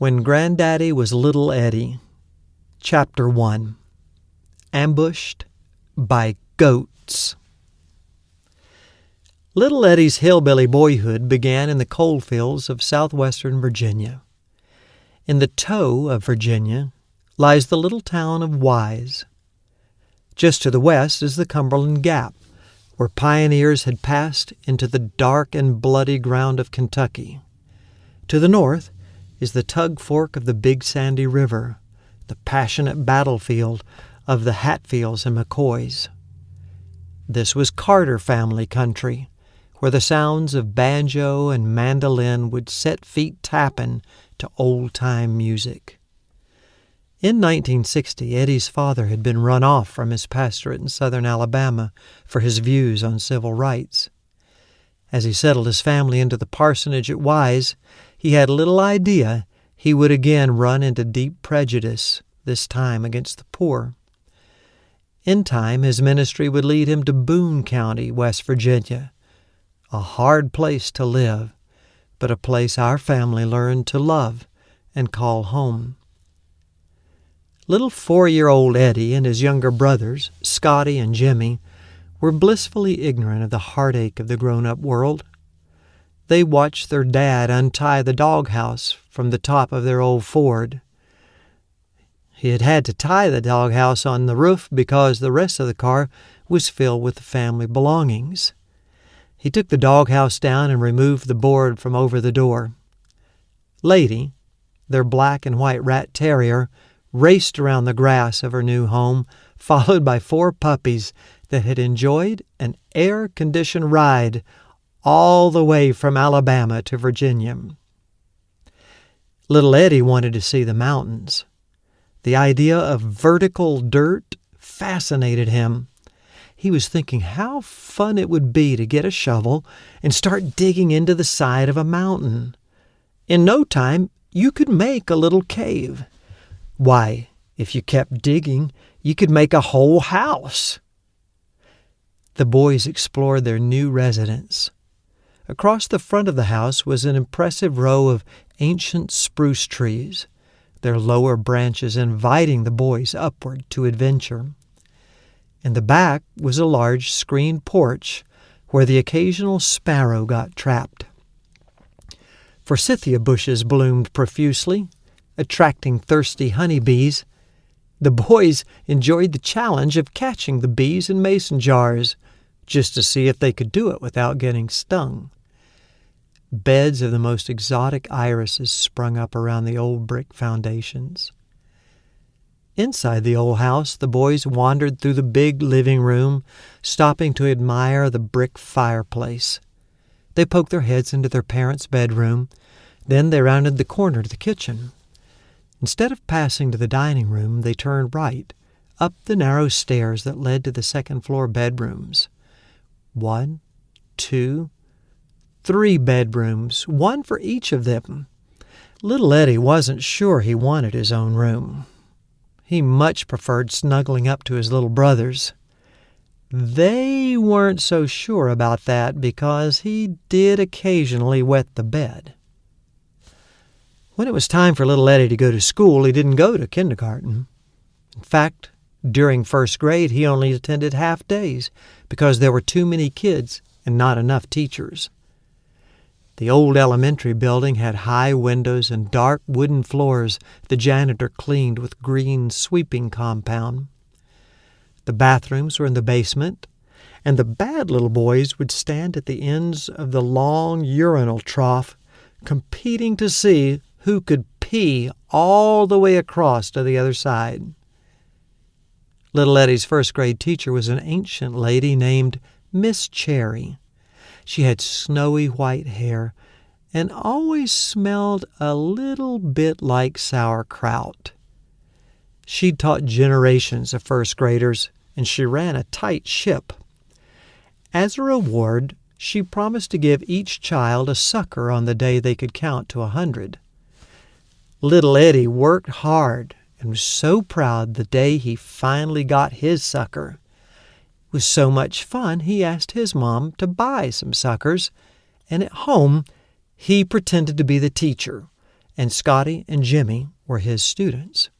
When Granddaddy Was Little Eddie. Chapter 1. Ambushed by Goats. Little Eddie's hillbilly boyhood began in the coal fields of southwestern Virginia. In the toe of Virginia lies the little town of Wise. Just to the west is the Cumberland Gap, where pioneers had passed into the dark and bloody ground of Kentucky. To the north is the Tug Fork of the Big Sandy River, the passionate battlefield of the Hatfields and McCoys. This was Carter family country, where the sounds of banjo and mandolin would set feet tapping to old-time music. In 1960, Eddie's father had been run off from his pastorate in southern Alabama for his views on civil rights. As he settled his family into the parsonage at Wise, he had little idea he would again run into deep prejudice, this time against the poor. In time, his ministry would lead him to Boone County, West Virginia, a hard place to live, but a place our family learned to love and call home. Little 4-year-old Eddie and his younger brothers, Scotty and Jimmy, were blissfully ignorant of the heartache of the grown-up world. They watched their dad untie the doghouse from the top of their old Ford. He had had to tie the doghouse on the roof because the rest of the car was filled with the family belongings. He took the doghouse down and removed the board from over the door. Lady, their black and white rat terrier, raced around the grass of her new home, followed by 4 puppies that had enjoyed an air-conditioned ride all the way from Alabama to Virginia. Little Eddie wanted to see the mountains. The idea of vertical dirt fascinated him. He was thinking how fun it would be to get a shovel and start digging into the side of a mountain. In no time, you could make a little cave. Why, if you kept digging, you could make a whole house. The boys explored their new residence. Across the front of the house was an impressive row of ancient spruce trees, their lower branches inviting the boys upward to adventure. In the back was a large screened porch where the occasional sparrow got trapped. Forsythia bushes bloomed profusely, attracting thirsty honeybees. The boys enjoyed the challenge of catching the bees in mason jars, just to see if they could do it without getting stung. Beds of the most exotic irises sprung up around the old brick foundations. Inside the old house, the boys wandered through the big living room, stopping to admire the brick fireplace. They poked their heads into their parents' bedroom. Then they rounded the corner to the kitchen. Instead of passing to the dining room, they turned right, up the narrow stairs that led to the second-floor bedrooms. 1, 2, 3 bedrooms, one for each of them. Little Eddie wasn't sure he wanted his own room. He much preferred snuggling up to his little brothers. They weren't so sure about that because he did occasionally wet the bed. When it was time for little Eddie to go to school, he didn't go to kindergarten. In fact, during first grade, he only attended half days because there were too many kids and not enough teachers. The old elementary building had high windows and dark wooden floors the janitor cleaned with green sweeping compound. The bathrooms were in the basement, and the bad little boys would stand at the ends of the long urinal trough, competing to see who could pee all the way across to the other side. Little Eddie's first-grade teacher was an ancient lady named Miss Cherry. She had snowy white hair and always smelled a little bit like sauerkraut. She'd taught generations of first-graders, and she ran a tight ship. As a reward, she promised to give each child a sucker on the day they could count to 100. Little Eddie worked hard and was so proud the day he finally got his sucker. It was so much fun, he asked his mom to buy some suckers, and at home he pretended to be the teacher and Scotty and Jimmy were his students.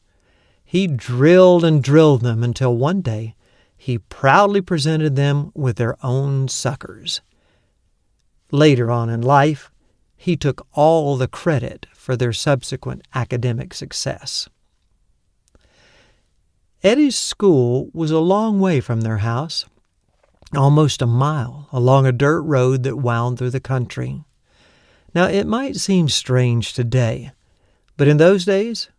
He drilled and drilled them until one day he proudly presented them with their own suckers. Later on in life, he took all the credit for their subsequent academic success. Eddie's school was a long way from their house, almost a mile along a dirt road that wound through the country. Now, it might seem strange today, but in those days,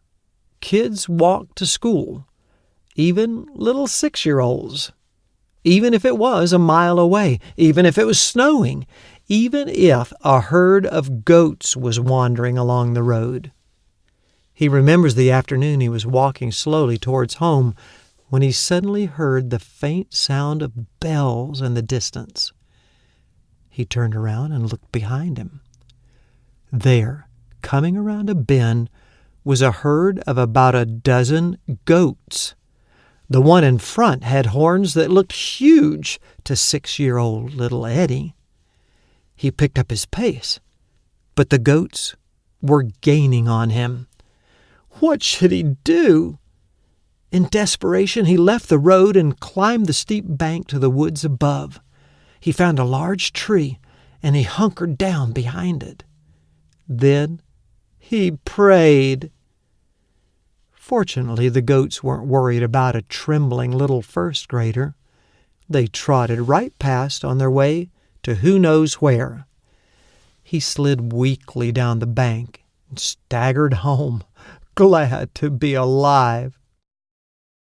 kids walked to school, even little 6-year-olds, even if it was a mile away, even if it was snowing, even if a herd of goats was wandering along the road. He remembers the afternoon he was walking slowly towards home when he suddenly heard the faint sound of bells in the distance. He turned around and looked behind him. There, coming around a bend, was a herd of about a dozen goats. The one in front had horns that looked huge to 6-year-old little Eddie. He picked up his pace, but the goats were gaining on him. What should he do? In desperation, he left the road and climbed the steep bank to the woods above. He found a large tree, and he hunkered down behind it. Then he prayed. Fortunately, the goats weren't worried about a trembling little first grader. They trotted right past on their way to who knows where. He slid weakly down the bank and staggered home, glad to be alive.